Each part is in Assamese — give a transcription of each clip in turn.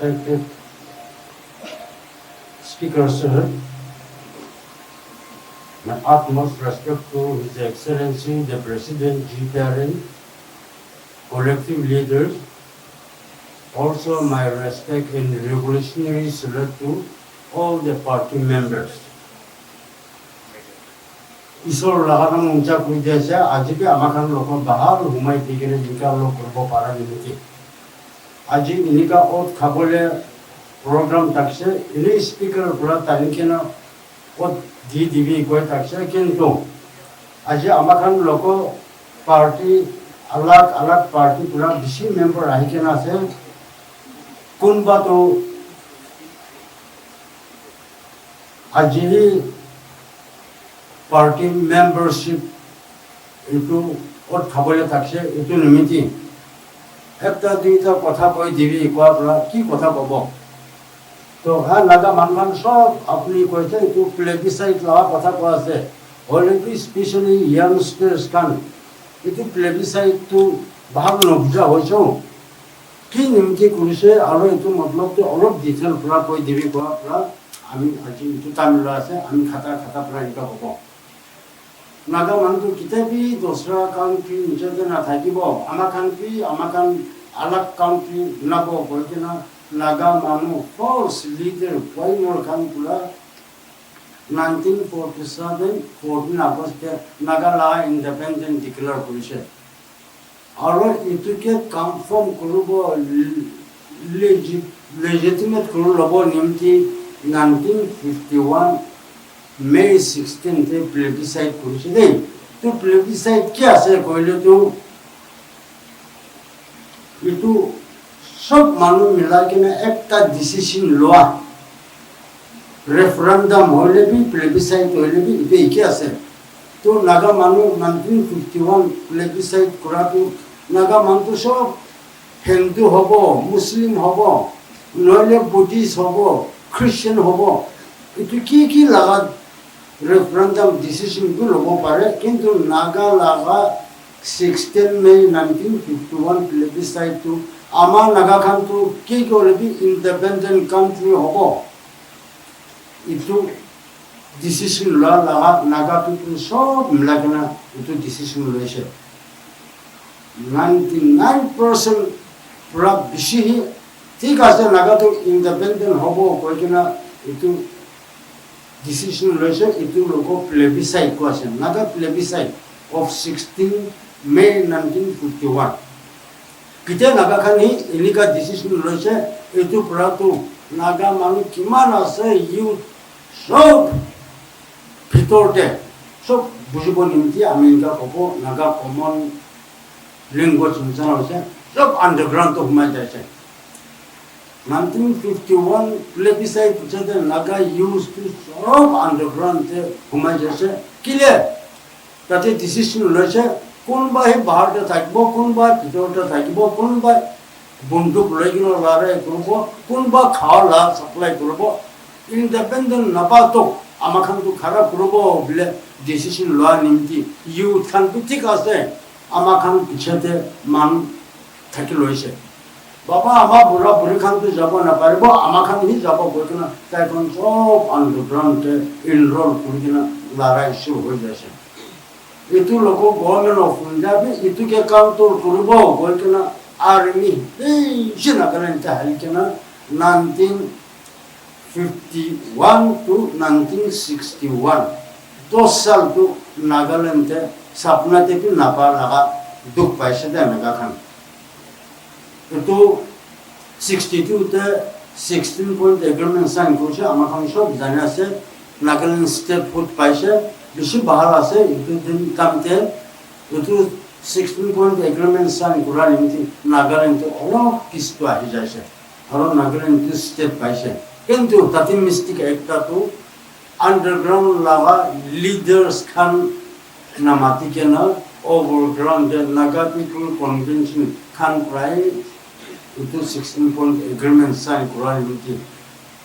respected Speaker Sir, my utmost respect to His Excellency the President G. Tarin, collective leaders, also my respect and revolutionary salute to all the party members. Isor lahan ng unsa kuya siya, aji pe amakan lokon bahar humay tigene jika lok korbo para nimiti. Aji ini ka ot khabole program takse ini speaker pura tanikena ot di divi koi takse kintu aji amakan loko party alag party pura bishi member ahikena ase kunba to aji party membership itu ot khabole takse itu nimiti একটা দুইটা কথা কই দিবি কোয়া পড়া কি কথা কব তো হ্যাঁ নাগা মানমান সব আপনি কইছে একটু প্লেবিসাইট লওয়া কথা কোয়া আছে অলরেডি স্পেশালি ইয়াংস্টার্স কান একটু প্লেবিসাইট তো ভাগ নবুজা হইছো কি নিমকি করিছে আৰু একটু মতলব তো অলপ ডিটেইল পুরা কই দিবি কোয়া পড়া আমি আজি একটু তামিল আছে আমি খাতা পুরা এটা কব নাগা মানুষ কিতাবি দোসরা কাউন্ট্রি নিজেদের না থাকিব আমার কাউন্ট্রি আমাকান আলাগ কাউন্ট্রি নাব কইতে না নাগা মানুষ ফার্স্ট লিডার পয়মর খান পুরা 1947 14 আগস্টে নাগালা ইন্ডিপেন্ডেন্ট ডিক্লেয়ার করেছে আর এটুকে কনফার্ম করব লেজিটিমেট করে লব নিমতি 1951 May 16 তে প্লেবিসাইট করেছে দেই তো প্লেবিসাইট কি আছে কইলে তো এটু সব মানুষ মিলাই কিনে একটা ডিসিশন লওয়া রেফারেন্ডাম হইলে বি প্লেবিসাইট হইলে বি এটা কি আছে তো নাগা মানুষ 1951 প্লেবিসাইট করা তো নাগা মানুষ সব হিন্দু হব মুসলিম হব নইলে বুদ্ধিস্ট হব খ্রিস্টান হব এটু কি লাগা referendum decision to lobo pare kintu naga laga 16 May 1951 plebiscite to ama naga khan to ki korbi independent country hobo itu decision la laga naga people sob milagna itu decision loise 99% pura bishi ঠিক আছে naga to independent hobo koikina itu decision loise itu logo plebiscite question naga plebiscite of 16 May 1951 kite naga khani inika decision loise itu prato naga manu kiman ase youth sob bhitorte sob bujibo nimti aminga kobo naga common language jana ase sob underground to humai jaise 1951 plebiscite jade naga used to sob underground te humai jaise kile tate decision loise কোনবা হে বাহারতে থাকবো কোনবা ভিতরতে থাকবো কোনবা বন্দুক লইগিনো লড়াই করব কোনবা খাওয়া সাপ্লাই করব ইন্ডিপেন্ডেন্ট নাপাতো আমাখান তো খারাপ করব বলে ডিসিশন লওয়া নিমতি ইউথ খান তো ঠিক আছে আমাখান পিছতে মান থাকি লইছে বাবা আমার বুড়া বুড়ি খান তো যাব না পারবো আমাখান হি যাব বলকিনা তাই কোন সব আন্ডারগ্রাউন্ডে এনরোল করিনা লড়াই শুরু হয়ে যাচ্ছে itu logo government of India itu ke counter kurbo bolkena army jina karanta halkena 1951 to 1961 2 साल to Nagaland te sapna te pi napa laga duk paise de naga khan itu 62 te 16 point agreement sign koche amakhan sob jana ase Nagaland state food paise বেশি বাহার আছে একটু দিন কামতে একটু 16 পয়েন্ট এগ্রিমেন্ট সাইন করা নিমতি নাগাল্যান্ড অলপ কিছু আহি যাইছে আর নাগাল্যান্ড স্টেট পাইছে কিন্তু তাতে মিস্টেক একটা তো আন্ডারগ্রাউন্ড লাগা লিডার্স খান নামাতি কেন ওভারগ্রাউন্ড নাগা পিপল কনভেনশন খান প্রায় একটু 16 পয়েন্ট এগ্রিমেন্ট সাইন করা Nimti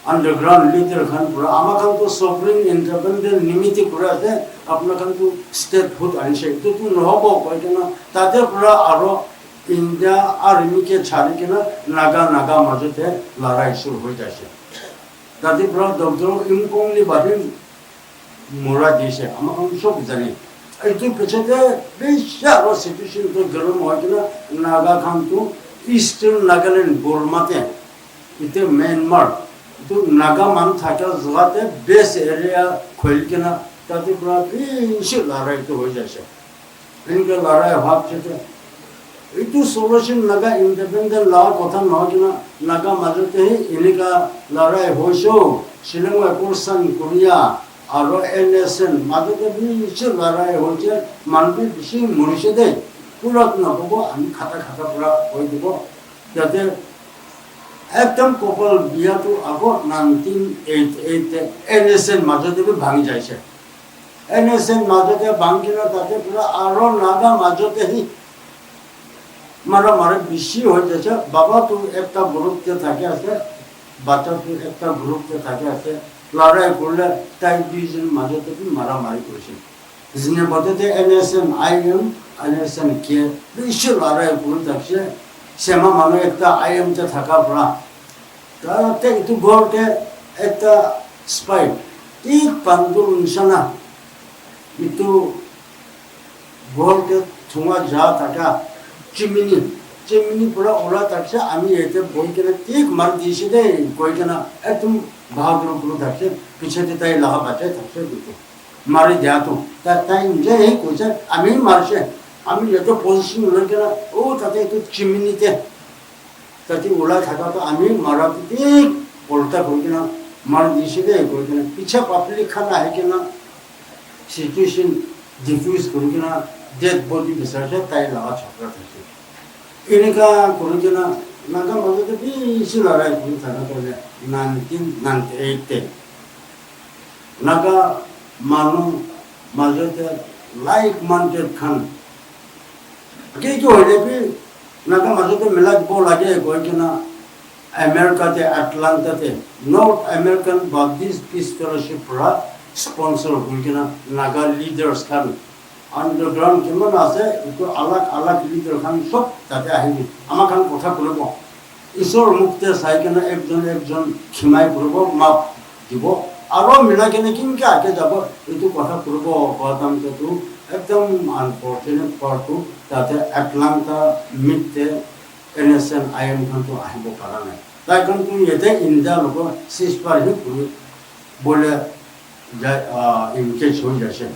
underground leader khan pura amakan to sovereign independent nimiti pura ase apna kan to statehood anse to nohobo koikena tate pura aro India আর্মিকে ছাড়ি কিনা নাগা মাজতে লড়াই শুরু হয়ে যাচ্ছে তাতে পুরো ডক্টর ইনকমলি বাদে মোরা দিয়েছে আমাকে সব জানি এইটো পিছতে বেশি আরো সিচুয়েশন তো গরম হয় কিনা নাগা খান তো ইস্টার্ন নাগাল্যান্ড বর্মাতে ইতে মিয়ানমার তো নাগা মান থাকা জায়গাতে বেস এরিয়া খোল কিনা তাতে পুরো বেশি লড়াই তো হয়ে যাচ্ছে ইনকে লড়াই ভাবছে itu solution naga independent law কথা নহয় কিনা নাগা মাজতে এনেকা লড়াই হইছো শ্রীলঙ্কা কোরসান কোরিয়া আর এনএসএন মাজতে বেশি লড়াই হচ্ছে মানুষ বেশি মরিছে দেয় পুরাত নকব আমি খাতা পুরা হয়ে দিব যাতে একদম কপাল বিয়াটো আগত 1988 এনএসএন মাজতে ভাঙি যাইছে এনএসএন মাজতে ভাঙিলে তাতে পুরা আর নাগা মাজতে মারামারি বেশি হয়ে যাচ্ছে বাবা তো একটা গ্রুপতে থাকে আছে বাচ্চা তো একটা গ্রুপতে থাকে আছে লড়াই করলে তাই দুইজন মাঝে থেকে মারামারি করেছে যিনি বলতে এনএসএন এনএসএন কে বেশি লড়াই করে থাকছে সেমা মানুষ একটা আইএমতে থাকা পড়া তাতে একটু ঘরকে একটা স্পাই ঠিক পান্দু নিশানা একটু ঘরকে ঠোঙা যা থাকা চিমনি পুরা ওরা থাকছে আমি এতে বই কেনা ঠিক মার দিয়েছি দে কই কেনা একদম বাহাদুর পুরো থাকছে পিছনে তাই লাগা বাঁচায় থাকছে দুটো মারি দেয়া তো তাই নিজে এই কইছে আমি মারছে আমি যত পজিশন হলো কেনা ও তাতে একটু চিমনিতে তাতে ওলা থাকা তো আমি মারা ঠিক উল্টা কই কেনা মার দিয়েছি দে কই কেনা পিছা পাবলিক খানা है কেনা সিচুয়েশন ডিফিউজ করি কেনা डेड बॉडी बिसारছে তাই লাগা ছকরা থাকছে এনেকা করে কিনা নাগা মাজতে বেশি লড়াই করে থাকা করে 1998 নাগা মানুষ মাজতে লাইক মাউন্টেড খান কি হইলে বি নাগা মাজতে মেলা দিব লাগে কই কিনা আমেরিকাতে আটলান্টাতে North American Baptist Peace Fellowship রা স্পন্সর হই কিনা নাগা লিডার্স খান আন্ডারগ্রাউন্ড কিমান আছে একটু আলাগ লিডার খান সব তাতে আহিবি আমার খান কথা বলব ঈশ্বর মুক্তে চাই কেনে একজন ক্ষীমাই করব মাপ দিব আরো মিলা কেনে কিনকে আগে যাব এইটো কথা করব কথাম তো একদম আনফর্চুনেট পার্টু তাতে আটলান্টা মিটতে এনএসএন আইএম খান তো আহিব পারা নাই তাই কারণ তুমি এতে ইন্ডিয়া লোক সিজফায়ার হি করে বলে যায় ইনকেজ হয়ে যাচ্ছে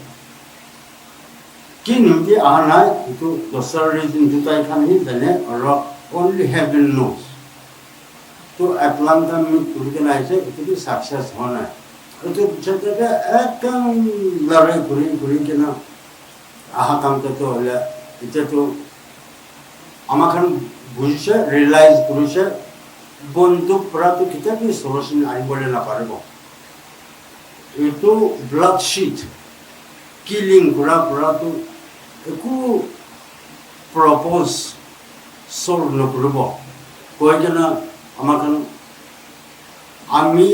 কি নিমতি আনা itu দশার রিজন দুটাই খান হি জানে আর only heaven knows তো আটলান্টা মিট করে নাইছে এটি সাকসেস হয় না তো যেটা একদম লড়াই করে কিনা আহা কামতে তো হলে এটা তো আমাখান বুঝছে রিয়েলাইজ করেছে বন্দুক পরা তো কিতাবি সলিউশন আনিবলে না পারব এটো ব্লাড শিট কিলিং করা তো একো প্রপোজ সলভ নকরব কই কিনা আমাখান আমি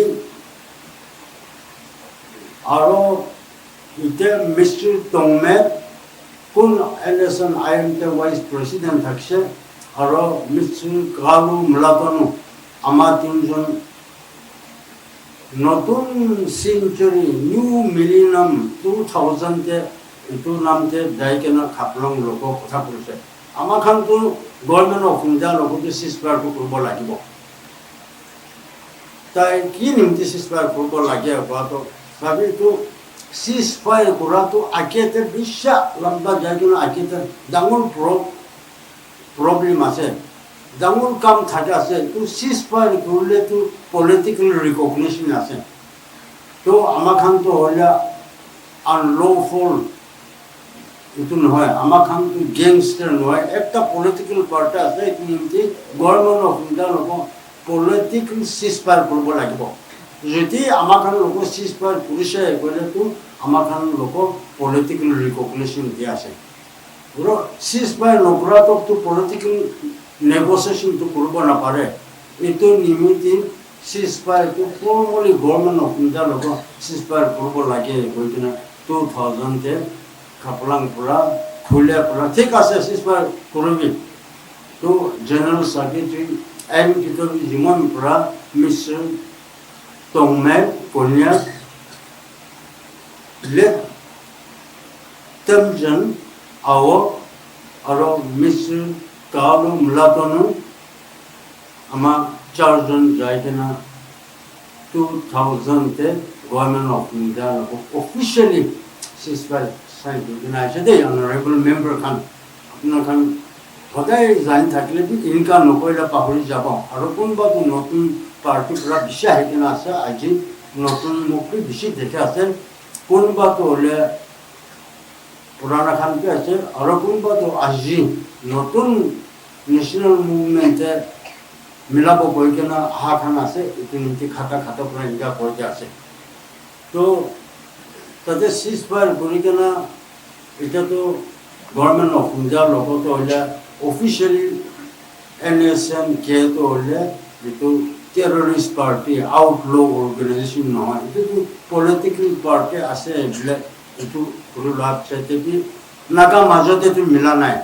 আরো ইতে মিস্টার তংমে কোন এলেকশন আইএমতে ভাইস প্রেসিডেন্ট থাকছে আরো মিস্টার কালু মুলাকানু আমার তিনজন নতুন সেঞ্চুরি নিউ মিলিনিয়াম 2000 ইটো নামতে যাই কেনা খাপলং লোক কথা কৈছে আমার খান তো গভর্নমেন্ট অফ ইন্ডিয়া লোককে সিজফায়ার করব লাগিব তাই কি নিমতি সিজফায়ার করব লাগে তো ভাবি তো সিজফায়ার করা তো আকেতে বিশ্বা লম্বা যাই কেনা আকেতে ডাঙর প্রবলেম আছে ডাঙর কাম থাকে আছে তো সিজফায়ার করলে তো পলিটিক্যাল রিকগনিশন আছে তো আমার খান তো হলে আনলফুল itu নহয় আমার খান তো গ্যাংস্টার নহয় একটা পলিটিক্যাল পার্টি আছে নিমতি গভর্নমেন্ট অফ ইন্ডিয়া লোক পলিটিক্যাল সিজফায়ার করব লাগিব যদি আমার খান লোক সিজফায়ার করিছে কইলে তো আমার খান লোক পলিটিক্যাল রিকগনিশন দিয়া আছে পুরো সিজফায়ার নকরা তো পলিটিক্যাল নেগোসিয়েশন তো করব না পারে এতো নিমিতি সিজফায়ার তো ফর্মালি গভর্নমেন্ট অফ ইন্ডিয়া লোক সিজফায়ার করব লাগে কইনা 2000 খাপলাং পুরা খুলে পুরা ঠিক আছে সিজফায়ার করবি তো জেনারেল সেক্রেটারি এন কিতাবি জিমন পুরা মিস্টার টংমে কোনিয়া লে তেমজন আও আর মিস্টার কালো মুলাতনু আমা চারজন যাইকেনা 2000 তে government of India officially ceasefire sign organization they honorable member kan apna kan সদায় জানি থাকলে ইনকা নকইলা পাহৰি যাব আৰু কোনবা নতুন পাৰ্টি পৰা বিশা হেকিনা আছে আজি নতুন মুক্তি বেছি দেখে আছে কোনবা হলে পুরানা খানকে আছে আৰু কোনবা আজি নতুন ন্যাশনাল মুভমেন্টে মিলাব কৈ কেনা আহা খান আছে এইটো নীতি খাটা পৰা ইনকা কৈ আছে তো তাতে ceasefire কৰি কেনা এটা তো গভর্নমেন্ট অফ ইন্ডিয়া লগত হলে অফিশিয়ালি NSN কে তো হলে যেটো টেররিস্ট পার্টি আউটলো অর্গানাইজেশন নহয় এটো পলিটিক্যাল পার্টি আছে বলে এটো পুরো লাভ চাইতে কি নাগা মাজতে তো মিলা নাই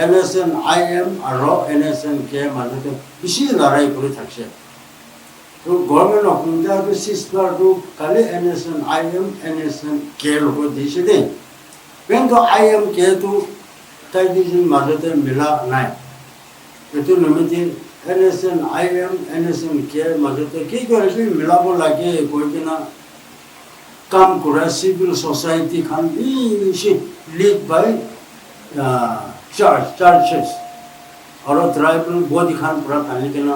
NSN IM আর NSN কে মাজতে বেশি লড়াই করে থাকছে তো গভর্নমেন্ট অফ ইন্ডিয়া তো ceasefire তো কালে NSN IM NSN কে লোক দিছে দে কিন্তু IM কে তো তাই দুজন মাজতে মিলা নাই এটো নিমিত্তে NSN IM NSN কে মাজতে কি করে কি মিলাব লাগে কই কিনা কাম করে সিভিল সোসাইটি খান বেশি লিড বাই চার্চেস আর ট্রাইবাল বডি খান পুরা টানি কিনা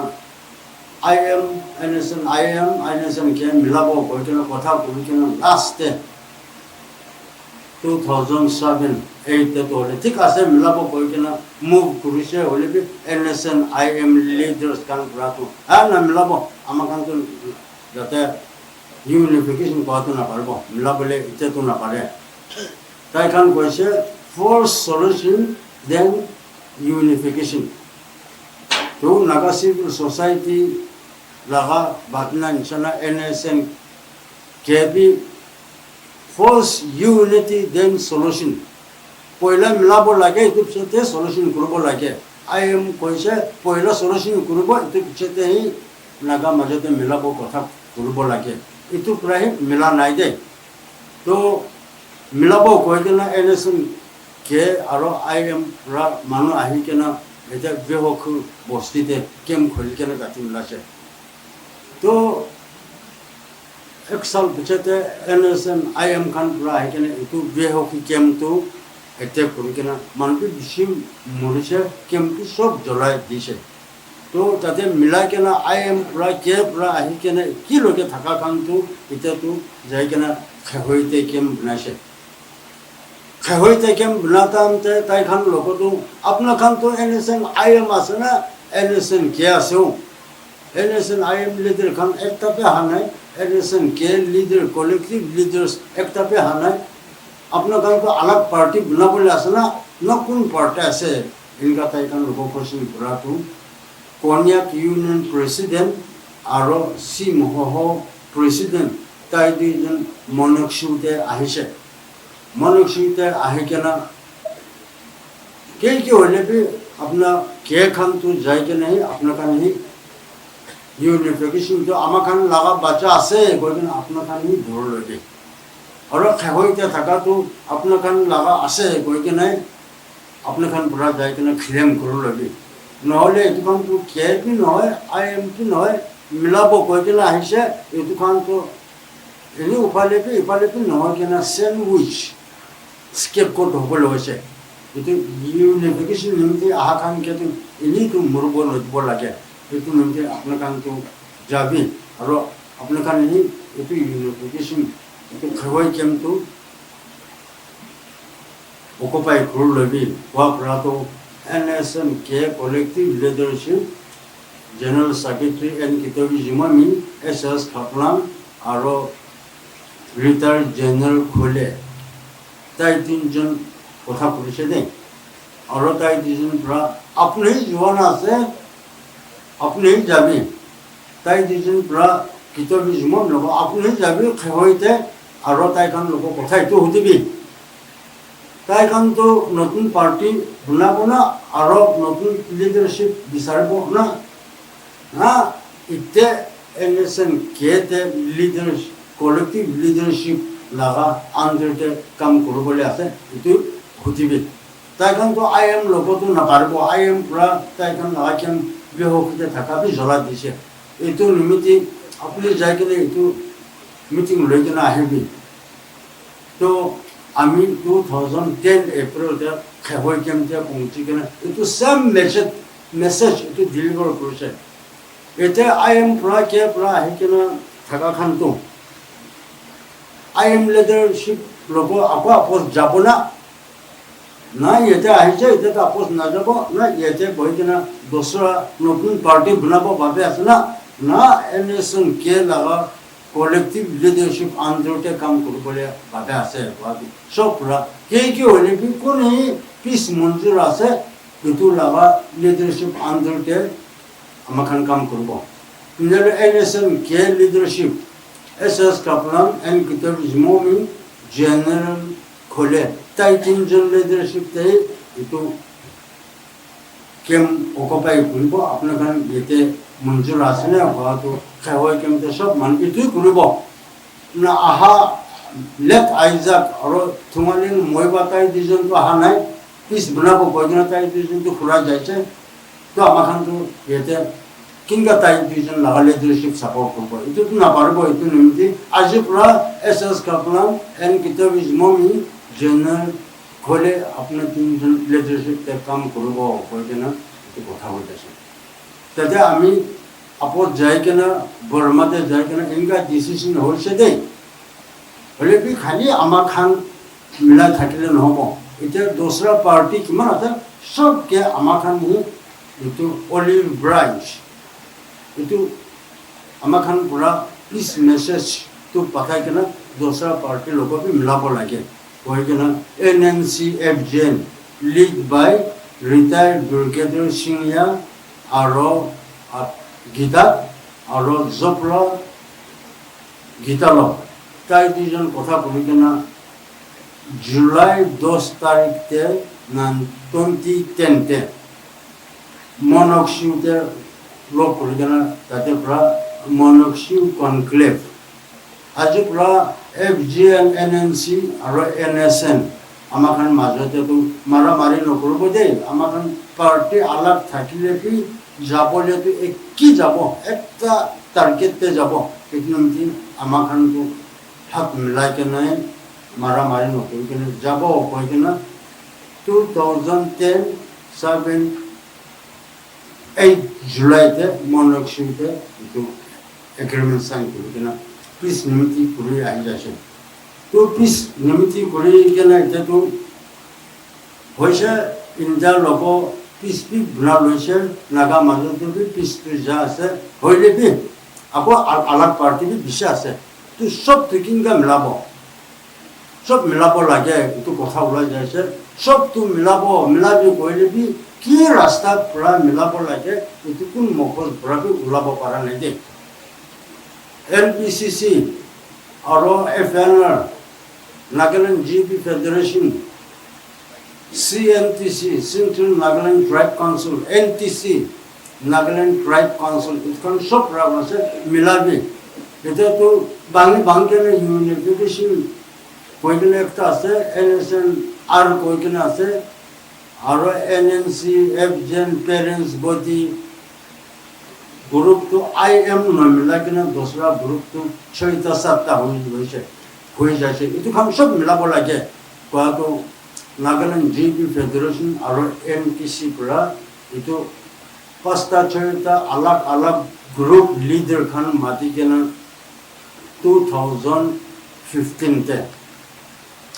IM NSN কে মিলাব কই কিনা কথা কই কিনা লাস্টে 2007 8 তো হলে ঠিক আছে মিলাব কৈ কিনা মুভ কৰিছে হলে বি NSN IM লিডার্স কান পুরাতো না মিলাব আমার কান তো যাতে ইউনিফিকেশন করতে না পারবো মিলাবলে ইচ্ছে তো না পারে তাই কান কইছে ফর সলিউশন দেন ইউনিফিকেশন তো নাগা সিভিল সোসাইটি লাগা বাতনা ইনশাল্লাহ NSN K B First unity then solution. Poila milabo lage itu pichete solution kurubo lage. I am koise poila solution kurubo itu pichete hi naga majete milabo kotha kurubo lage. Itu prahi mila nai de. To milabo koigena NSN ke aro I am ra manu ahi kena eta behok bostite kem kholi kena gati milase. To एक साल पिछते NSN IM खान पूरा है कि इतु वे हो कि केम तो अटैक करू कि ना मान भी विषय मनुष्य केम की सब जलाए दिसे तो ताते मिला के ना IM पूरा के पूरा है कि ना की लोगे थका खान तो इते तो जाए कि ना खहोइते केम बनासे खहोइते केम बनाता हम ताई खान लोगो तो अपना खान तो NSN IM आसे ना NSN के आसे हो NSN IM लीडर खान एक तपे हाना NSN के लीडर कलेक्टिव लीडर्स एक तपे हाना अपना गांव को अलग पार्टी बना बोले आसना न कौन पार्टी ऐसे इनका ताई कान लोगों को सिंह बुरा तो कोनियाक यूनियन प्रेसिडेंट आरो सी मोहो प्रेसिडेंट ताई दिजन मोनोक्शुते आहिशे आहे क्या ना के होले भी अपना के खान तो जाए के नहीं अपना का नहीं ইউনিফিকেশন তো আমার খান লাগা বাচ্চা আছে কইবেন আপনার খান নি ধর লগে আর খাইতে থাকা তো আপনার খান লাগা আছে কই কে নাই আপনার খান পুরা যায় কেন ক্লেম করো লগে নহলে এটু খান তো কে কি নয় IM কি নয় মিলাব কই কে না আহিছে এটু খান তো এনি উপালে কি নহয় কেনা স্যান্ডউইচ স্কেপ কোট হবলে হইছে এটু ইউনিফিকেশন নিমতে আহা খান কে তো এনি তো মরব নদব লাগে itu nanti apna kan tu jabi aro apna kan ini itu unification itu khawai kem tu occupy kurul lebi wa prato NSN ke collective leadership general secretary and kitabi jimami SS khaplan aro retired general khole tai tinjon kotha police de aro tai tinjon pra apne jiwan ase अपने ही जाबी ताई दिजन पूरा किताबी जुमन लोग अपने ही जाबी खहोइते आरो ताई खान लोग कथा तो होती भी তাই কাৰণতো নতুন পাৰ্টি বনাব না আৰু নতুন লিডাৰশ্বিপ বিচাৰিব না এতিয়া NSNK লিডাৰশ্বিপ কলেক্টিভ লিডাৰশ্বিপ লগা আণ্ডাৰতে কাম কৰিবলৈ আছে এইটো সুধিবি তাই কাৰণতো IM লগতো নাপাৰিব IM পৰা তাই কাৰণ লাগাখিন বিহসিতে থাকাবি জ্বলা দিছে এইটো নিমিত্তে আপুনি যাই কিনে এইটো মিটিং লৈ কিনে আহিবি তো আমি 2010 এপ্ৰিলতে খেহৈ কেমতে পहुঁচি কিনে এইটো চেম মেছেজ এইটো ডেলিভাৰ কৰিছে এতিয়া IM পৰা কে পৰা আহি কিনে থাকাখানটো IM লিডাৰশ্বিপ ল'ব আকৌ আপোচ যাব না ইয়াতে আহিছে এতিয়াতো আপোচ নাযাব না ইয়াতে বহি কিনে দোসৰা নতুন পাৰ্টি বনাব বাবে আছে না NSNK লগা কলেক্টিভ লিডাৰশ্বিপ আণ্ডাৰতে কাম কৰিবলৈ বাবে আছে চব পৰা কি হ'লে কোন পিছ মঞ্জুৰ আছে এইটো লগা লিডাৰশ্বিপ আণ্ডাৰতে আমাখান কাম কৰিব NSNK leadership SS Kaplan and Kitab Izmomi General Khole তাই তিনজন লিডাৰশিপ তাই এইটো কেম অকুপাই কৰিব আপোনাখান যেতে মঞ্জুৰ আছে না হয়তো খেহৈ কেমতে সব মান এইটোই কৰিব না আহা লেট আইজাক আৰু তোমালিন মই বাতাই দুজনটো আহা নাই পিছ বনাব বৈজনা তাই দুজনটো খুৰা যাইছে তো আমাখানটো যেতে কিংবা তাই দুজন লগা লিডাৰশ্বিপ সাপোৰ্ট কৰব এইটো নাপাৰব এইটো নিমিত্তে আজি পৰা SS Kaplan and Kitab Izmomi General Khole আপনার তিনজন লিডারশিপ কাম করব কইকেনা এই কথা হইতাছে তাতে আমি আপত যাই কেনা বর্মাতে যাই কেনা ইনকা ডিসিশন হইছে দেই হলে কি খালি আমার খান মিলা থাকিলে নহব এটা দোসরা পার্টি কিমান আছে সবকে আমার খান এইটো অলিভ ব্রাঞ্চ এইটো আমাখান পুরা পিস মেসেজ তো পাঠাই কেনা দোসরা পার্টি লোককে মিলাব লাগে কই কেনা NNCFJN লিড বাই রিটায়ার্ড ব্রিগেডিয়ার সিংয়া আৰু গীতা আৰু জপলা গীতাল তাই দুজন কথা বলি কেনা জুলাই 10 তাৰিখতে 2010 মনকশিউতে লোক কৰি কেনা তাতে পৰা মনকশিউ কনক্লেভ আজি পৰা FGN NNC আৰু NSN আমাখান মাজতেতো মাৰামাৰি নকৰিব দেই আমাখান পার্টি আলাগ থাকিলে কি যাবলেতো কি যাব একটা টার্গেটতে যাব কিন্তু আমাখানটো হাত মিলাই কেনে মারামারি নকৰি কেনে যাব কই কেনে 2010 8 জুলাইতে মনকশিউতে এইটো এগ্ৰিমেন্ট সাইন কৰি কেনে পিছ নিমিত্তি কৰি আহি যাইছে তো পিছ নিমিত্তি কৰি কেনে এতিয়াতো হৈছে ইণ্ডিয়াৰ লগ পিছ বনা লৈছে নাগা মাজতো পিছটো যা আছে হইলে বি আকৌ আলাগ পাৰ্টি বি বিচে আছে তো সব ঠিকিনকা মিলাব সব মিলাব লাগে এইটো কথা ওলাই যাইছে সবটো মিলাবি কইলে বি কি ৰাস্তাত পৰা মিলাব লাগে এইটো কোন মগজ পৰা বি ওলাব পৰা নাই দেই LPCC আৰু FNR Nagaland GB Federation CNTC Central Nagaland Tribe Council NTC Nagaland Tribe Council ইখন সব ৰাগ আছে মিলাবি এতিয়াতো বাংকেনে ইউনিফিকেশন কইকেনে একটা আছে NSNR কইকেনে আছে আৰু NNCFJN পেরেন্টস বডি গ্রুপ তো IM মিলা কিনা দোসরা গ্রুপ তো 6-7টা হয়ে যাচ্ছে এইটো খান সব মিলাব লাগে কোয়াতো নাগাল্যান্ড GB ফেডারেশন আর NTC পৰা এইটো 5-6টা আলাগ গ্রুপ লিডার খান মাতি কেনা 2015 তে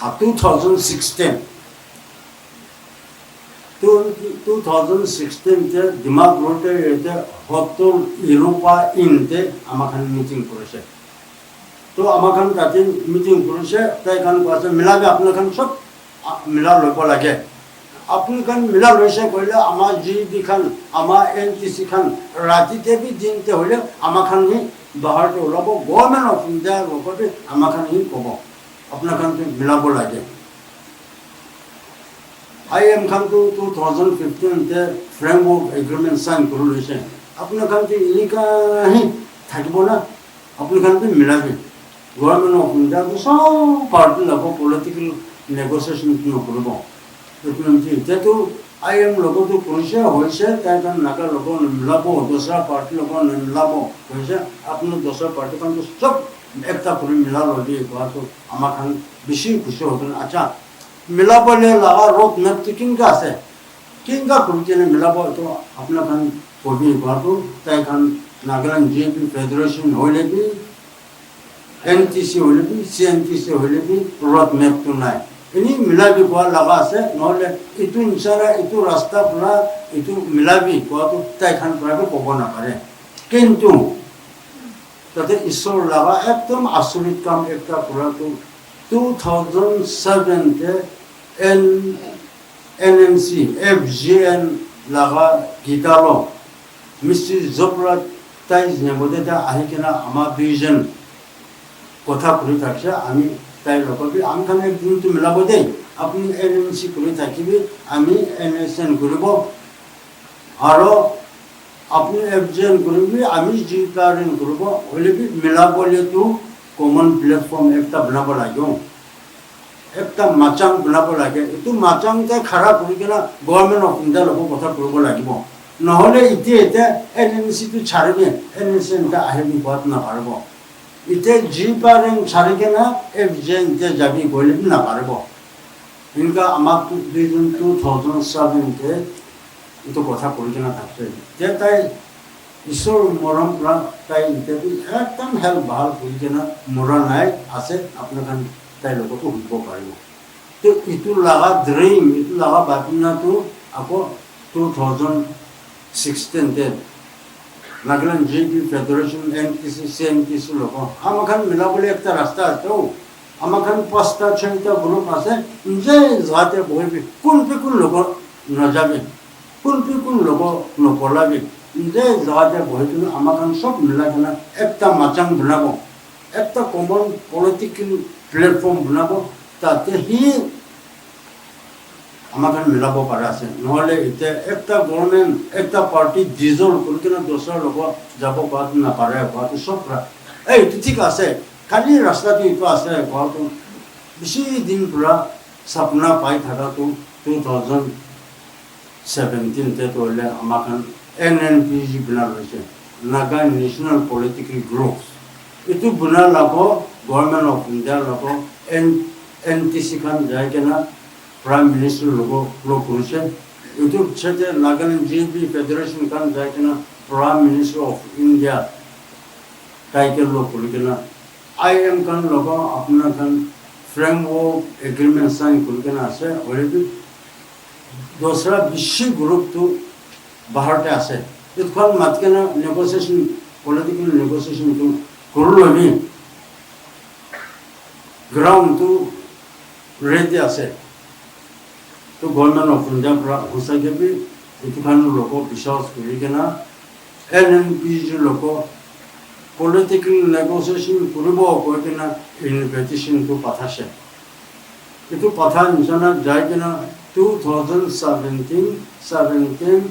আর 2016 2016 তে দিমাগ রোডে এতে হতল ইউরোপা ইনতে আমাখান মিটিং করেছে তো আমাখান তাতে মিটিং করেছে তাই খান কাছে মিলাবে আপনাখান সব মিলা লব লাগে আপনাখান মিলা লৈছে কইলে আমার জিডি খান আমার NTC খান রাতিতে বি দিনতে হইলে আমাখান হি বাহারতে ওলাব গভর্নমেন্ট অফ ইন্ডিয়া লগতে আমাখান হি কব আপনাখান মিলাব লাগে IM খান তো 2015 তে ফ্রেমওয়ার্ক এগ্রিমেন্ট সাইন করে লৈছে আপনার খান তো ইলিকাহি থাকিব না আপনি খান তো মিলাবে গভর্নমেন্ট অফ ইন্ডিয়া তো সব পার্টি লব পলিটিক্যাল নেগোসিয়েশন নকৰিব যেহেতু IM লগতো কৰিছে হৈছে তাই কাৰণ নাগা লগ মিলাব দোসরা পার্টি লগ মিলাব হৈছে আপনার দোসরা পার্টি খান তো সব একটা করে মিলা ললি তো আমার খান বেশি খুশি হতেন আচ্ছা মিলাবলে লাগা রোড ম্যাপ তো কিনকা আছে কিনকা করছেনে মিলাব তো আপনার খান কবি তো তাই খান নাগাল্যান্ড জিপি ফেডারেশন হইলে বি NTC হইলে বি CNTC হইলে বি রোড ম্যাপ তো নাই ইনি মিলাবি কোয়া লাগা আছে নহলে ইটু ইনসারা ইটু রাস্তা পুরা ইটু মিলাবি কোয়া তো তাই খান প্রায় কব না পারে কিন্তু তাতে ঈশ্বর লাগা একদম আচরিত কাম একটা পুরা তো 2007 তে NNC FGN laga gitalo Mr. Zopra তাই নেবদেটা আহি কিনা আমার দুইজন কথা করে থাকছে আমি তাই লগতে আমি খানে একদিনটো মিলাব দেই আপনি NNC করে থাকিবি আমি NSN করব আর আপনি FGN করবি আমি জিকারেন করব হলে বি মিলাবলে তো কমন প্ল্যাটফর্ম একটা বানাব লাগিব একটা মাচাং বানাব লাগে এটো মাচাংটা খারাপ করে কিনা গভর্নমেন্ট অফ ইন্ডিয়া লব কথা করব লাগিব নহলে ইতে NNC তো ছাড়বে NSN টা আহিবি বাত না পারব ইতে জি পারেন ছাড়ে কিনা FGN তে যাবি বলে না পারব ইনকা আমার 2007 তে এটো কথা করে কিনা থাকছে যে তাই ঈশ্বর মরম তাই একদম হেল্প ভাল করে কিনা মরা নাই আছে আপনার তাই লগতো শুনিব পাৰিব তো ইটো লাগা ড্ৰিম ইটো লাগা বাপিনাটো আকৌ 2016 তে Nagaland GP federation NTC CNTC লগ আমাখান মিলাবলে একটা রাস্তা আছে আমাখান 5টা 6টা গ্রুপ আছে যে যাতে বহিবি কোন লোক নাযাবি কোন লোক নপলাবি যে যাতে বহিবি আমাখান সব মিলা কিনা একটা মাচাং বনাব একটা কমন পলিটিক্যাল প্ল্যাটফর্ম বনাব তাতে হি আমাকে মিলাব পারা আছে নহলে এটা একটা গভর্নমেন্ট একটা পার্টি ডিজলভ করে কিনা দোসরা লোক যাব পাত না পারে বাত সব এই ঠিক আছে খালি রাস্তাটি তো আছে ঘরটো বেশি দিন পুরা সপনা পাই থাকা তো 2017 তে তোলে আমাকে NNPG বনা হয়েছে নাগা ন্যাশনাল পলিটিক্যাল গ্রুপ এটু বনা লাগো গভর্নমেন্ট অফ ইন্ডিয়া লাগো NTC খান যায় কিনা Prime Minister logo kruise YouTube chete Nagaland GP Federation kan jaikena Prime Minister of India title lo kurikena IM kan logo apna kan framework agreement sign kurikena ase already dosra bishi group to bahar te ase it kan matkena negotiation political negotiation to kuruloni ground to ready ase तो गवर्नमेंट ऑफ इंडिया पूरा घुसा के भी इतखान लोगों विश्वास करेगा NNPG लोगों पॉलिटिकल नेगोशिएशन करिबो कोइना इनविटेशन को पाथा से इतो पाथा निजना जायना 2017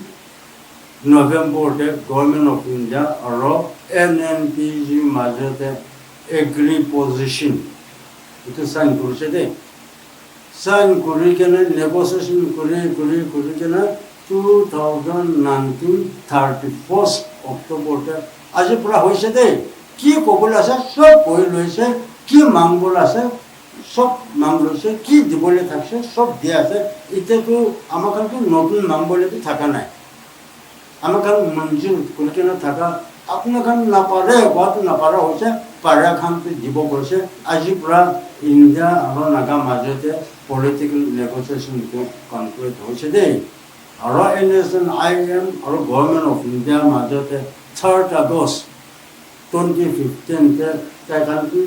नवंबर ते गवर्नमेंट ऑफ इंडिया और NNPG माजते एग्री पोजीशन इतो साइन करছে दे साइन करी केना नेगोशिएशन करी केना 2019 31 অক্টোবৰ তে আজি পুরা হইছে দে কি কবল আছে সব কই লইছে কি মাংবল আছে সব মাংবলছে কি দিবলে থাকছে সব দিয়া আছে ইতে তো আমাকে নতুন মাংবলে থাকা নাই আমাকে মঞ্জুর করে কেনা থাকা আপনার না পারে বাত না পারা হইছে পারা খান তো দিব করছে আজি পুরা ইন্ডিয়া আর নাগা মাঝেতে পলিটিক্যাল নেগোসিয়েশন को কনক্লুড হইছে দে আর NSN IM আর গভর্নমেন্ট অফ ইন্ডিয়া মাঝেতে 3rd August 2015 তে তাইখান কি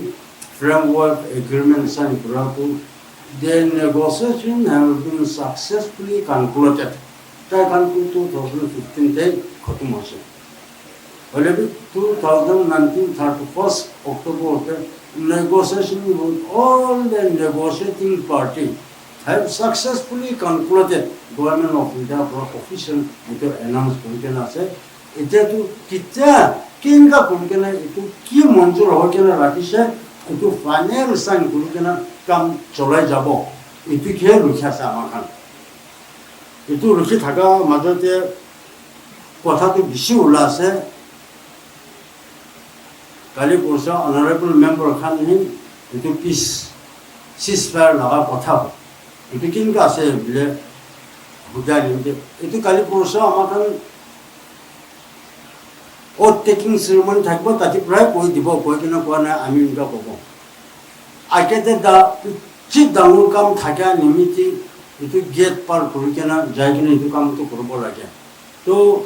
framework agreement sign করা তো the negotiation have been successfully concluded তাইখান কি 2015 তে খতম হইছে হলে 2019 31st October তে negotiation with all the negotiating party have successfully concluded government of India for official itu announce kurikena ase eta tu kita kinga kurikena itu ki manjur hokena rakise itu final sign kurikena kam cholai jabo itu ke rukhya sa amakan itu rukhi thaga majate kotha tu bishi ulase kali porsa honorable member khan ni itu peace ceasefire laga kotha itu kinga ase bile budali itu kali porsa amakan oath taking ceremony thakbo tati pray koi dibo koi kina kona ami inga kobo akete da chi dangu kam thakya nimiti itu gate par kurikena jaigina itu kam to korbo lage to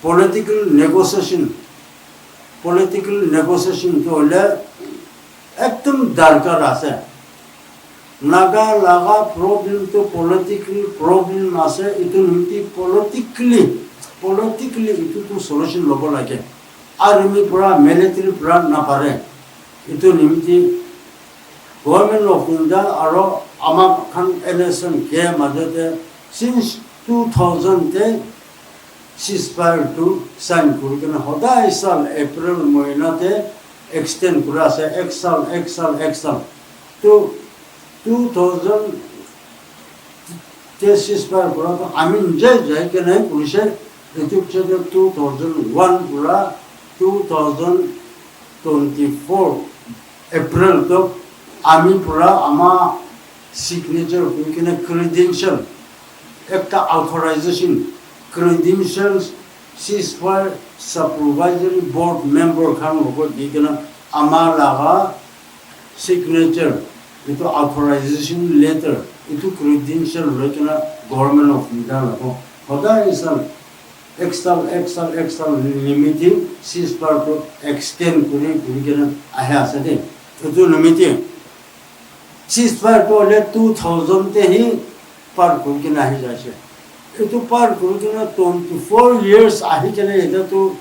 political negotiation to le ekdom darkar ase naga laga problem to political problem ase itu nimti politically itu to solution lobo lage army pura military pura na pare itu nimti government of India aro ama khan election ke madate since 2000 te ceasefire to sign kurikena hodai sal April mohina te extend kurase exal to 2000 te ceasefire pura to amin jai ke nahi purise itu chede 2001 pura 2024 April to ami pura ama signature kurikena credential ekta authorization credentials ceasefire supervisory board member khan hobo dikena ama laga signature itu authorization letter itu credential rekena government of India lago hoda isal extra limiting ceasefire to extend kurikena ahe asade itu limiting ceasefire to le 2000 te hi par kurikena ahi jase itu par kurikena 24 years ahi kene eta to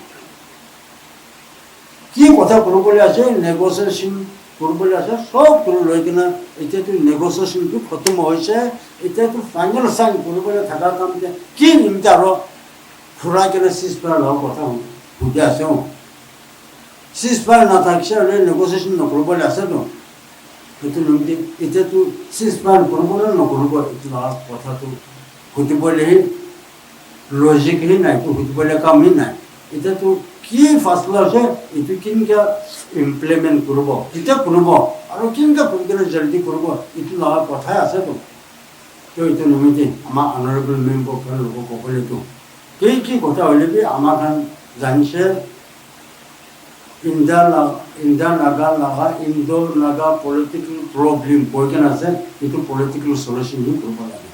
ki kotha korobole ase negotiation korobole ase sob korolekena eta to negotiation to khatam hoise eta to final sign korobole thaka kam de ki nimtaro pura kene ceasefire la kotha hudi ase ceasefire na taksha le negotiation no korobole ase to itu nimti eta to ceasefire korobole no korobole itu la kotha to hudi bole logic hi nai to hudi bole kam hi nai eta to ki fasla ase itu kinga implement korbo eta korbo aro kinga kurikena jaldi korbo itu la kotha ase to itu nimti ama honorable member khan logo kokole to ki kotha hole bi ama khan janse Indo-Naga political problem koikena ase itu political solution hi korbo lage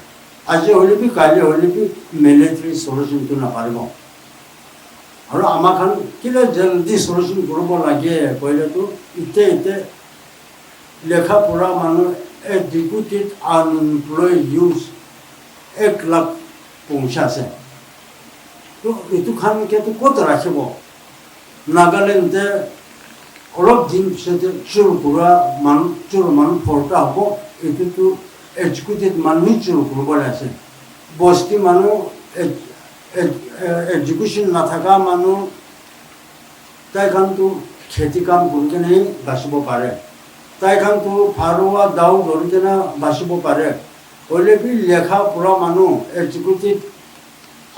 aje hole bi kali hole bi military solution to na paribo aro ama khan kila jaldi solution korbo lage koile to ite lekha pura manu educated unemployed youth 1 lakh pongchase to itu khan ke to kot rakhibo Nagaland te olop din chete chur man porta hobo itu to educated manu chur korbo ase bosti manu education na thaka manu tai khan to kheti kam kurikena basibo pare tai khan to pharowa dau dorikena basibo pare ole bi lekha pura manu educated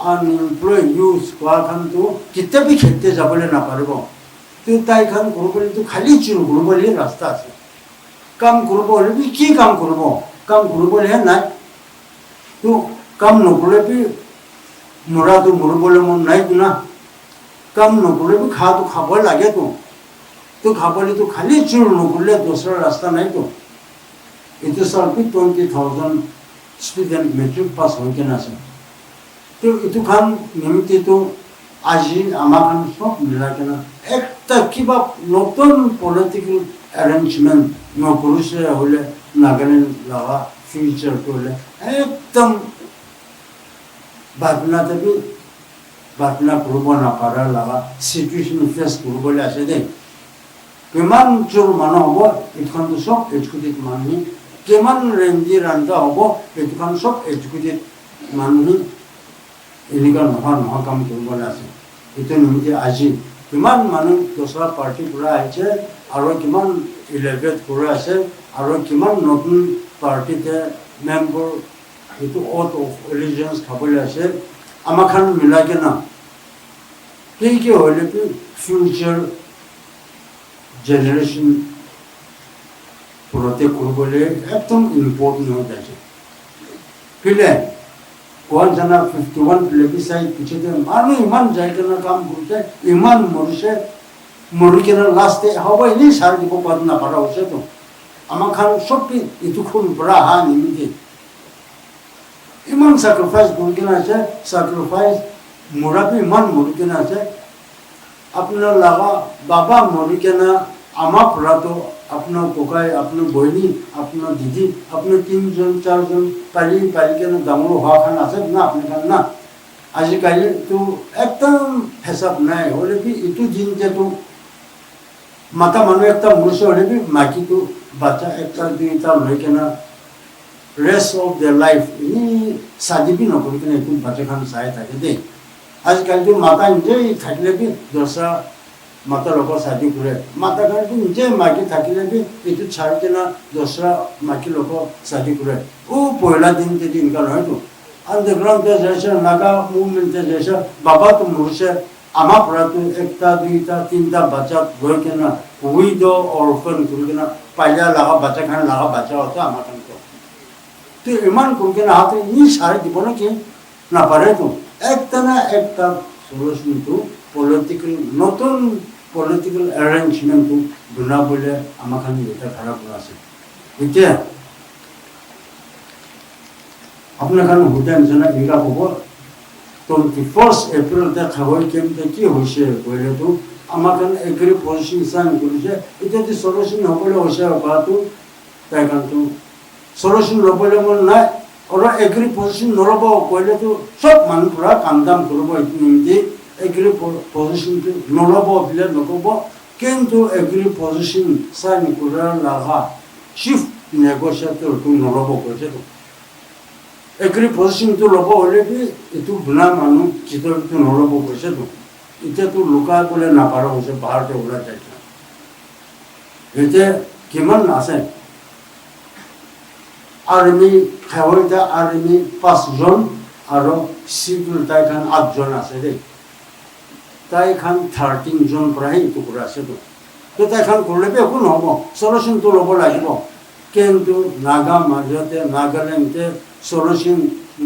unemployed youth kwa khan to kitte bi khette jabole na paribo to tai khan korobole to khali churu korobole rasta ase kam korobole bi ki kam korobole na to kam no kole bi mura to morobole mon nai na kam no kole bi khabo lage to khabole to khali churu no kole dosra rasta nai to itu sarpi 20,000 student metric pass hoikena ase to itu khan nimti to aji ama khan sob milakena ekta kiba notun political arrangement no kuruse hole Nagaland laga future to le ekdam batna kurbo na para laga situation face kurbo le ase de keman chur mano hobo it khan to sob educated mani কিমান ৰেঞ্জি ৰান্ধা হ'ব এইটোখন চব এডুকেটেড মানুহ এনেকুৱা নোহোৱা কাম কৰিবলৈ আছে এইটো নিমিত্তে আজি কিমান মানুহ দোসৰা পাৰ্টিৰ পৰা আহিছে আৰু কিমান ইলেভেট কৰি আছে আৰু কিমান নতুন পাৰ্টিতে মেম্বাৰ এইটো অথ অফ এলিজিয়েন্স খাবলৈ আছে আমাখান মিলাই কিনা কি হ'লে কি ফিউচাৰ জেনেৰেশ্যন protect কৰিবলৈ একদম ইম্পৰ্টেণ্ট হৈ যাইছে কিলে কোন জানা 51 প্লেবিচাইট পিছতে মানুহ ইমান যাইকেনে কাম কৰিছে ইমান মৰি কেনে লাষ্টে হ'ব এনেই সাৰ দিব পাৰ নাপাৰা হৈছে তো আমাৰ খান চব ইটো খুন পৰা হা নিমিতে ইমান sacrifice কৰি কেনে আছে sacrifice মৰাবি ইমান মৰি কেনে আছে আপোনাৰ লাগা বাবা মৰি কেনে আমাৰ পৰাতো আপনাৰ কোকাই আপনাৰ বইনি আপনাৰ দিদি আপনাৰ 3 জন 4 জন পালি কেন ডাঙৰ হোৱা খান আছে না আপনি খান না আজিকালি তো একদম হিসাব নাই হলে কি ইটো দিন যেটো মাতা মানুহ একটা মৰিছে হলে কি মাইকীটো বাচ্চা একটা দুইটা লৈ কেনা ৰেষ্ট অফ দেয়াৰ লাইফ ই শাদি বি নকৰি কেনে এইটো বাচ্চা খান চাই থাকে দেই আজিকালি তো মাতা নিজেই থাকিলে কি দোসৰা মাতা লোকৰ শাদি কৰে মাতা কাৰণে নিজে মাইকী থাকিলে বি এইটো ছাড়ি কেনা দোসৰা মাইকী লোকৰ শাদি কৰে ও পহিলা দিন যদি ইনকা নহয়তো underground जैसे नागा मूवमेंट जैसे बाबा तो मुझसे आमा परा तो एकता दुईता तीनता बच्चा गोल के ना विडो ऑर्फन कुल के ना पाया लगा बच्चा खाने लगा बच्चा होता आमा तन तो इमान कुल के ना हाथ ये सारे दिपों के ना परे तो एकता सोल्यूशन तो पॉलिटिकल नॉटन पॉलिटिकल अरेंजमेंट तो दुना बोले आमा खाने ये खराब हुआ से ठीक है अपने खान होटल जना इनका होगा 21 एप्रिल तक खबर के की होशे बोले तो আমাখান এগ্রি পজিশন করেছে এটা যে সলিউশন হবলে হশে বাতু তাই কারণ সলিউশন লবলে মন নাই ওরা এগ্রি পজিশন নরব কইলে তো সব মানুষ পুরা কামদাম করব ইতিমধ্যে এগ্রি পজিশন নরব বিলে নকব কিন্তু এগ্রি পজিশন সাইন করার লাগা শিফট নেগোশিয়েটর তো নরব করেছে তো এগ্রি পজিশন তো লব হলে কি এটু বুনা মানুহ চিতৰ তো নলব কৈছে তো এতিয়া তো লুকা বলে নাপাৰা হৈছে বাহিৰতে ওলাই যাইছে এতিয়া কিমান আছে আৰ্মি খাৱৈতা আৰ্মি 5 জন আৰু সিভিল তাইখান 8 জন আছে দেই তাইখান 13 জন প্ৰায় ইটো কৰি আছে তো তাইখান কৰিলে একো নহ'ব সলিউশন তো ল'ব লাগিব কিন্তু নাগা মাজতে নাগালেণ্ডে solution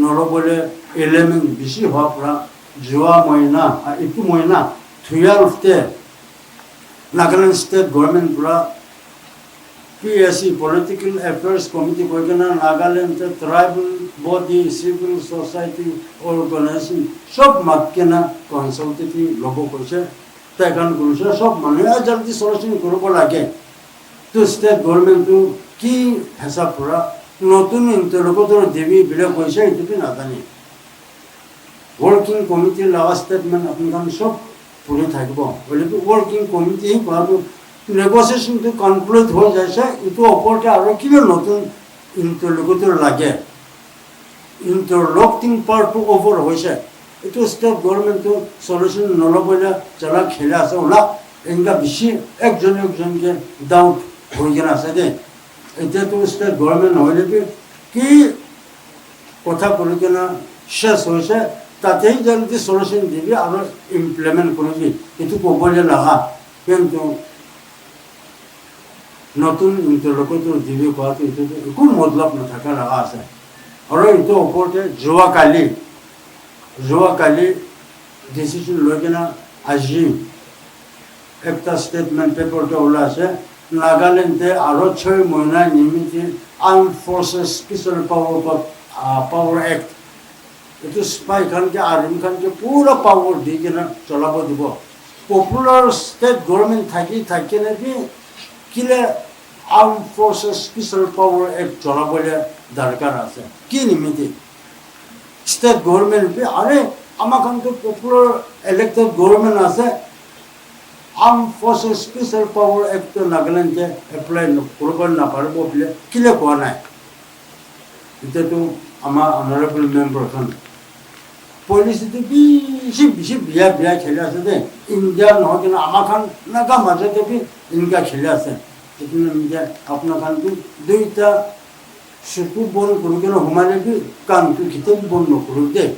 নলবলে এলিমেন্ট বেশি হওয়ার পর যোৱা মহিনা এইটো মহিনা 12 তে নাগালেণ্ড স্টেট গভর্নমেন্ট পুরা পিএসসি পলিটিক্যাল অ্যাফেয়ার্স কমিটি কইনা Nagaland tribal body civil society organization সব মাতকেনা কনসালটেটিভ লব কইছে তাইখান কইছে সব মানুহে জলদি সলিউশন করব লাগে তো স্টেট গভর্নমেন্ট কি হিসাব পুরা নতুন ইন্টারলোকুটর দেবী বিলে কইছে এটুকু না জানি ওয়ার্কিং কমিটির লাগা স্টেটমেন্ট আপনার সব পড়ে থাকব বলে তো ওয়ার্কিং কমিটি পাবো নেগোসিয়েশন তো কনক্লুড হয়ে যাচ্ছে এটু অপরটা আরো কি নতুন ইন্টারলোকুটর লাগে ইন্টারলকিং পার্ট তো ওভার হয়েছে এটু স্টেট গভর্নমেন্ট তো সলিউশন নলবলে যারা খেলে আছে ওলা এনকা বেশি একজনকে ডাউট হয়ে গেছে আছে দে এটা তো স্টেট গভর্নমেন্ট হইলে কি কথা বলে কিনা শেষ হয়েছে তাতেই যদি সলিউশন দিবি আর ইমপ্লিমেন্ট করবি এটু কবলে লাগা কিন্তু নতুন ইন্টারলোকুটর দিবি কোয়াতে এটু কোনো মতলব না থাকা লাগা আছে আর এটু ওপরতে যোৱাকালি ডিসিশন লৈ কিনা আজি একটা স্টেটমেন্ট পেপাৰটা ওলাইছে নাগালেণ্ডে আৰু 6 মহিনা নিমিত্তে arm forces special power act এটো স্পাই খানকে আর্মি খানকে পুরো পাওয়ার দিয়ে কিনা চলাব দিব পপুলার স্টেট গভর্নমেন্ট থাকি নাকি কিলে arm forces special power act চলাবলে দরকার আছে কি নিমিত্তে স্টেট গভর্নমেন্ট আরে আমাখান তো পপুলার ইলেক্টেড গভর্নমেন্ট আছে Armed Forces Special Power Act Nagaland apply kurban na parbo bile kile ko na ite to ama honorable member kan police to bi shib biya khela se de India no ke na ama kan naga maje te bi inga khela se itne india apna kan tu duita shuku bon kuru ke no humane bi kan tu kite bon no kuru de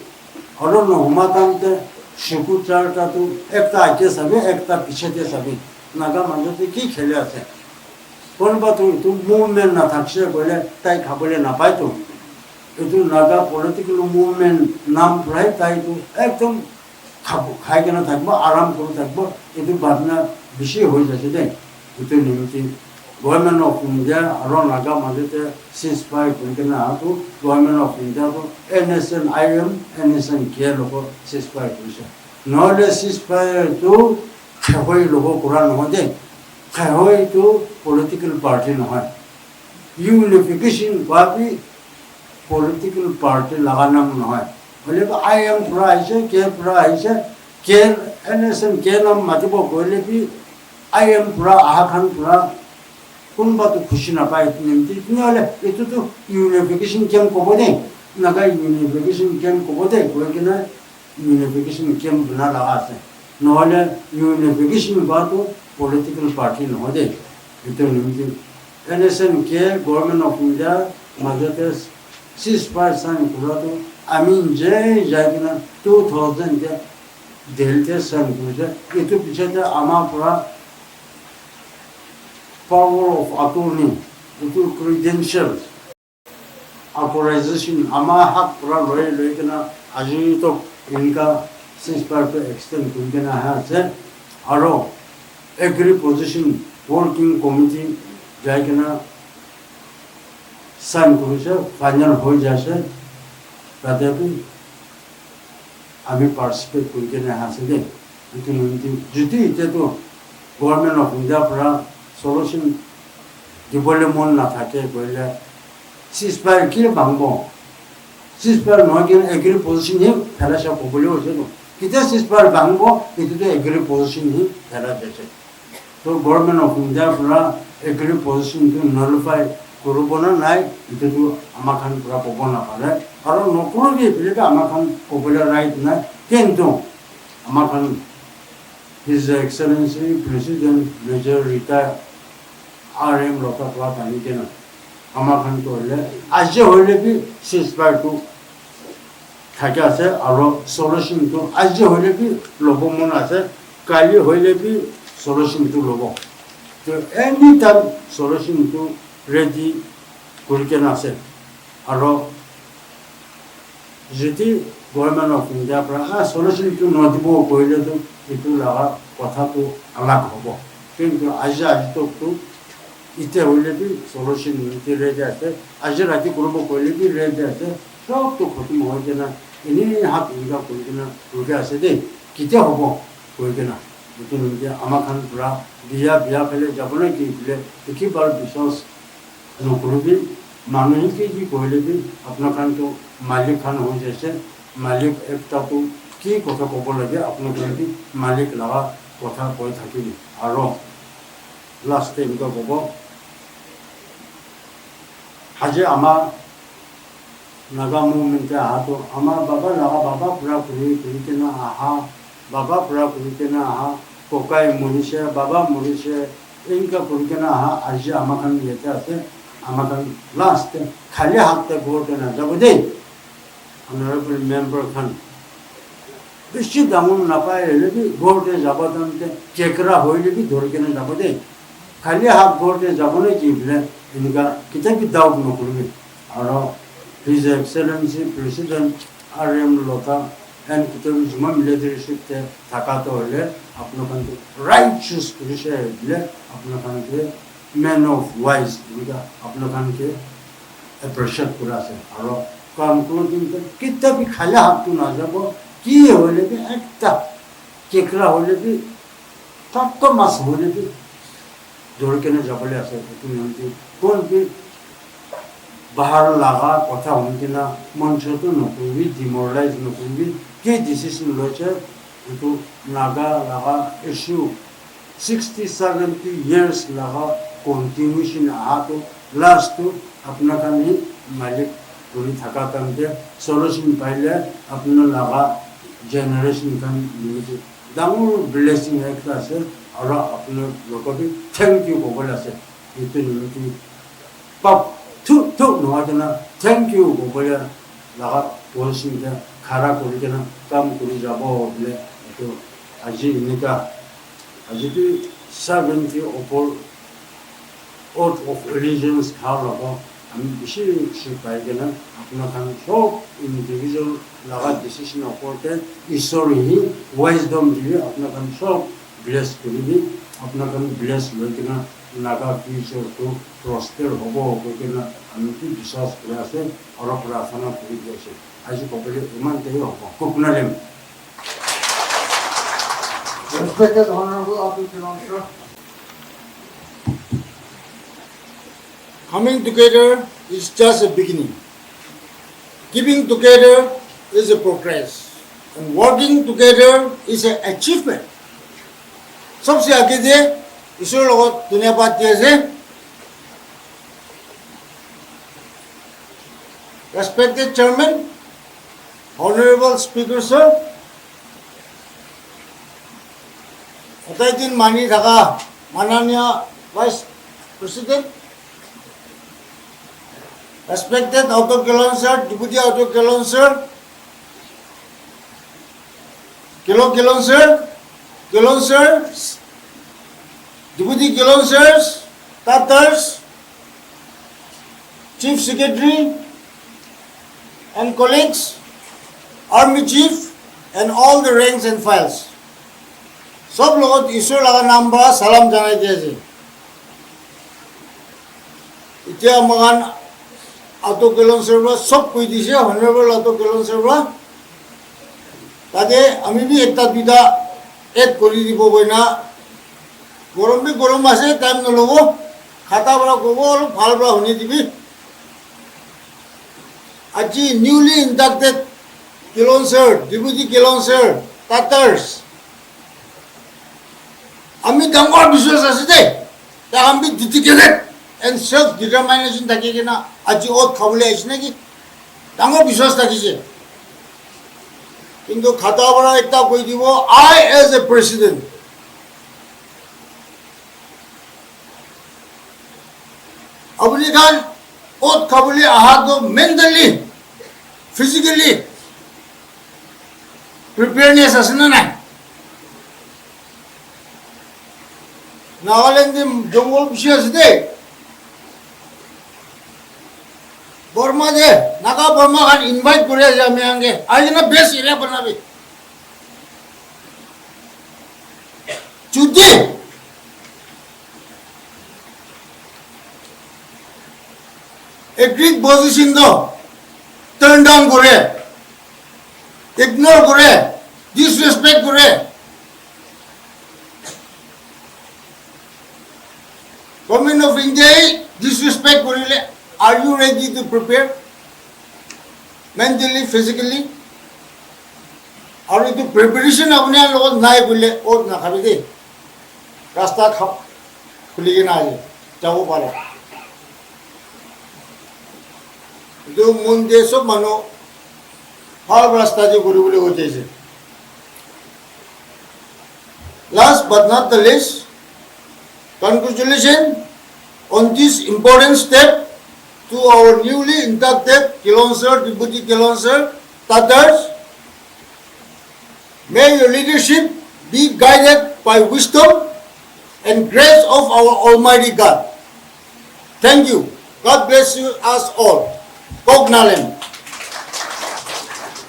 aro no huma kan te shuku charta tu ekta ake sabe ekta piche te sabe naga maje te ki khela se kon ba tu movement na thakse bole tai khabole na pai tu itu naga political movement নাম প্রায় তাই তো একদম খাবো খাই কেন থাকবো আরাম করে থাকবো কিন্তু ভাবনা বেশি হয়ে যাচ্ছে দেখ itu নিমিত্তে গভর্নমেন্ট অফ ইন্ডিয়া আর নাগা মাঝেতে সিজ ফায়ার করে কেন আতো গভর্নমেন্ট অফ ইন্ডিয়া তো এনএসএন আইএম এনএসএন কে লোক সিজ ফায়ার করেছে নহলে সিজ ফায়ার তো খাই লোক করা নহয় দে খাই তো পলিটিক্যাল পার্টি নহয় ইউনিফিকেশন পার্টি political party লাগানো নহয় বলে আই এম প্রাইসে কে প্রাইসে কে এনএসএন কে নাম মাতিব কইলে বি আই এম পুরা আহাখান পুরা কোনবা তো খুশি না পাই নিমতি নহলে এটো তো ইউনিফিকেশন ক্যাম্প কব দে নাগা ইউনিফিকেশন ক্যাম্প কব দে কই কিনা ইউনিফিকেশন ক্যাম্প না লাগা আছে নহলে ইউনিফিকেশন বা তো পলিটিক্যাল পার্টি নহয় দে এটো নিমতি এনএসএন কে গভর্নমেন্ট অফ ইন্ডিয়া মাঝতে ceasefire sign kura to amin jagina 2000 ke delte sign kura eto piche de ama pura power of attorney eto credentials authorization ama hak pura loy kana aji to inka ceasefire to extend kurina ha se aro agree position working committee jagina sign করেছে ফাইনাল হয়ে যাচ্ছে তাতে আমি পার্টিসিপেট করি কেন হাসে দে যদি এটা তো গভর্নমেন্ট অফ ইন্ডিয়া পুরা সলিউশন দিবলে মন না থাকে কইলে সিজফায়ার কি ভাঙব সিজফায়ার নয় কেন এগ্রি পজিশন হি ফেলাসা কবলে হয়েছে তো কিতা সিজফায়ার ভাঙব কিন্তু তো এগ্রি পজিশন হি ফেলা যাচ্ছে তো গভর্নমেন্ট অফ ইন্ডিয়া পুরা এগ্রি পজিশন টু নলিফাই করব না নাই এটা তো আমাখান পুরা কব না পারে আর নকরবি বলে আমাখান কবলে রাইট না কিন্তু আমাখান his excellency president major retire RM লতা প্রা পানি কেন আমাখান তো হলে আজ হইলে বি সিজফায়ার টু থাকে আছে আর সলিউশন তো আজ হইলে বি লব মন আছে কালি হইলে বি সলিউশন টু লব তো এনি টাইম সলিউশন টু রেডি করিকেন আছে আর যদি গভর্নমেন্ট অফ ইন্ডিয়া পৰা সলিউশন টু নদিব কইলে তো এটু লাগা কথা তো আলাগ হব কিন্তু আজি তো ইতে হইলে বি সলিউশন নিতে রেডি আছে আজি রাতি করব কইলে বি রেডি আছে সব তো খতম হয়ে যায় না এনে হাত ইনকা করি কিনা রুকে আছে দে কিতে হব কই কিনা এটু নিতে আমাখান পুরা বিয়া ফেলে যাব না কি বলে একেবারে বিশ্বাস নকরবি মানুষকে কি কইলে বি আপনার খান তো মালিক খান হয়ে যাচ্ছে মালিক একটা তো কি কথা কব লাগে আপনার কি মালিক লাগা কথা কই থাকিবি আর লাস্টে এনেকুৱা কব আজি আমাৰ নাগা মুভমেণ্টে আহাতো আমাৰ বাবা লাগা বাবা পুৰা ঘূৰি কেনে আহা বাবা পুৰা ঘূৰি কেনে আহা ককাই মৰিছে বাবা মৰিছে এনেকুৱা কৰি কেনে আহা আজি আমাখান ইয়াতে আছে আমাখান লাষ্ট খালি হাতে ঘৰতে নাযাব দেই অনাৰেবল মেম্বাৰ খান বেছি দামন নাপায় হলে বি ঘৰতে যাব তাতে কেকৰা হইলে বি ধৰি কেনে যাব দেই খালি হাত ঘৰতে যাব নে কি বোলে এনেকুৱা কিতাপি ডাউট নকৰিবি আৰু হিজ এক্সেলেন্সি প্ৰেচিডেণ্ট RM লতা এণ্ড কিতাপি জুমা মিলিটাৰীশ্বিপতে থকাটো হ'লে আপোনালোকে ৰাইট চুজ কৰিছে বোলে আপোনালোকে মেন অফ ৱাইজ এনেকুৱা আপোনালোকে এপ্ৰিচিয়েট কৰা আছে আৰু কনক্লুডিং কিতাপি খালি হাতটো নাযাব কি হইলে বি একটা কেকৰা হইলে বি তাত মাছ হইলে বি ধৰি কেনে যাবলৈ আছে কোন কি বাহাৰ লাগা কথা শুনি না মঞ্চটো নকৰিবি ডিমৰেলাইজ নকৰিবি কি ডিচিশ্যন লৈছে এইটো নাগা লাগা issue 60-70 years laga continuation ato last to apna kami malik puri thaka kamte solution paile apna laga generation kan limit damur blessing ekta ase ara apna lokoti thank you bola ase itu limit pap tu no adana thank you bola laga polisi da khara kori kena kam kori jabo bole to aji nika aji 70 opor oath of allegiance khara আমি বেশি পাই কেন আপনার সব ইন্ডিভিজুয়াল লাগা ডিসিশন করতে ঈশ্বরই ওয়াইজডম দিয়ে আপনার সব ব্লেস করিবি আপনার ব্লেস লই কিনা নাগা ফিউচারটো প্রস্পের হব কিনা আমি কি বিশ্বাস করে আছে আর প্রার্থনা করি দিয়েছে আজি কপলে ইমানটাই হব কুকনালেম Respected Honorable Abdul Kalam sir. Coming together is just a beginning. Giving together is a progress. And working together is an achievement. सबसे आगे जे ईश्वर लोगों दुनिया बात जैसे Respected Chairman, Honorable Speaker sir, अतः दिन मानी रखा माननीय Vice President, Respected Auto Kelon sir, Deputy Auto Kelon sir, Kelon sir, Deputy Kelon sirs, Tatars, Chief Secretary and colleagues, Army Chief and all the ranks and files. सब लोग ईश्वर लगा नाम बा सलाम जाना चाहिए इतना मगान ऑटो केलन सर्वा सब कोई दिसे हॉनरेबल ऑटो केलन सर्वा ताके अमी भी एक ताबिदा एक कोरी दी बोबेना गरम मासे टाइम न लोगो खाता बड़ा कोबो और फाल बड़ा होने दिबी আজি newly inducted Kellen sir deputy Kellen sir Tatars আমি ডাঙৰ বিশ্বাস আছে দে তা আমি ডেডিকেটেড এন্ড সেলফ ডিটাৰমিনেশন থাকে কিনা আজি ওত খাবলে আইছ নাকি ডাঙৰ বিশ্বাস থাকিছে কিন্তু খাতা বড় একটা কই দিব আই এজ এ প্রেসিডেন্ট আপনি খান ওত খাবলে আহা তো মেন্টালি ফিজিক্যালি প্রিপেয়ারনেস আছে না না নাগাল্যান্ডে জঙ্গল বেশি আছে দে বর্মা দে নাগা বর্মা খান ইনভাইট করে আছে আমি আগে আজ না বেশ এরিয়া বানাবে যদি এগ্রিড পজিশন তো টার্ন ডাউন করে ইগনোর করে ডিসরেসপেক্ট করে Government of India disrespect korile. Are you ready to prepare mentally, physically? Are you to preparation apne logon nai bole और ना खाबी दे रास्ता खप खुली के ना आए जाओ पारे जो मुंडे सब मानो हर रास्ता जो गुरु बोले होते हैं last but not the least, congratulations on this important step to our newly inducted Kelon sir, Deputy Kelon sir, Tatars. May your leadership be guided by wisdom and grace of our Almighty God. Thank you. God bless you us all. Kognalen.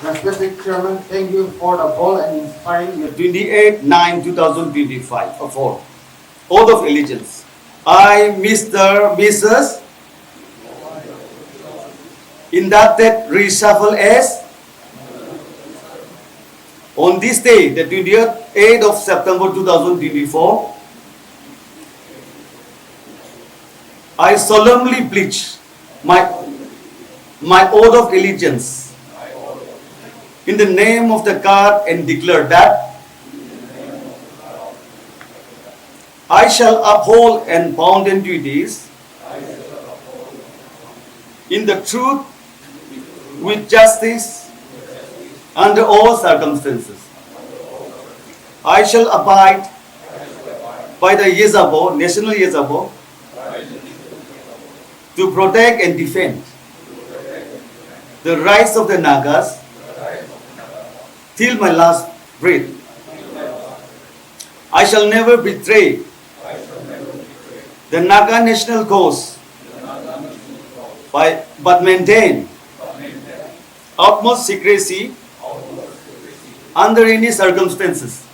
Respected Chairman, thank you for the bold and inspiring 28/9/2025 of all. Oath of allegiance. I, Mr. Mrs. Inducted reshuffle as on this day, the 28th of September 2024, I solemnly pledge my oath of allegiance in the name of the God and declare that I shall uphold and bounden duties in the truth with justice under all circumstances. I shall abide by the Yezabo, national Yezabo, to protect and defend the rights of the Nagas till my last breath. I shall never betray the Naga national cause but maintain utmost secrecy under any circumstances.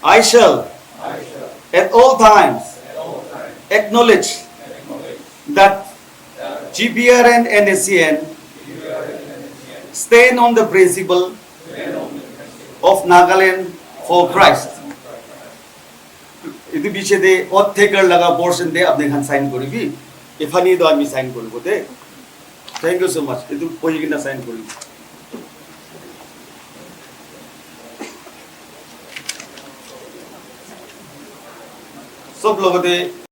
I shall at all times acknowledge that GPRN and SCN stand on the principle of Nagaland for Christ. इति पीछे दे ऑथेकर लगा पोर्शन दे अपने खान साइन करी भी इफानी दो आमी साइन करी बोते थैंक यू सो मच इतु कोई की ना साइन करी सब लोगों दे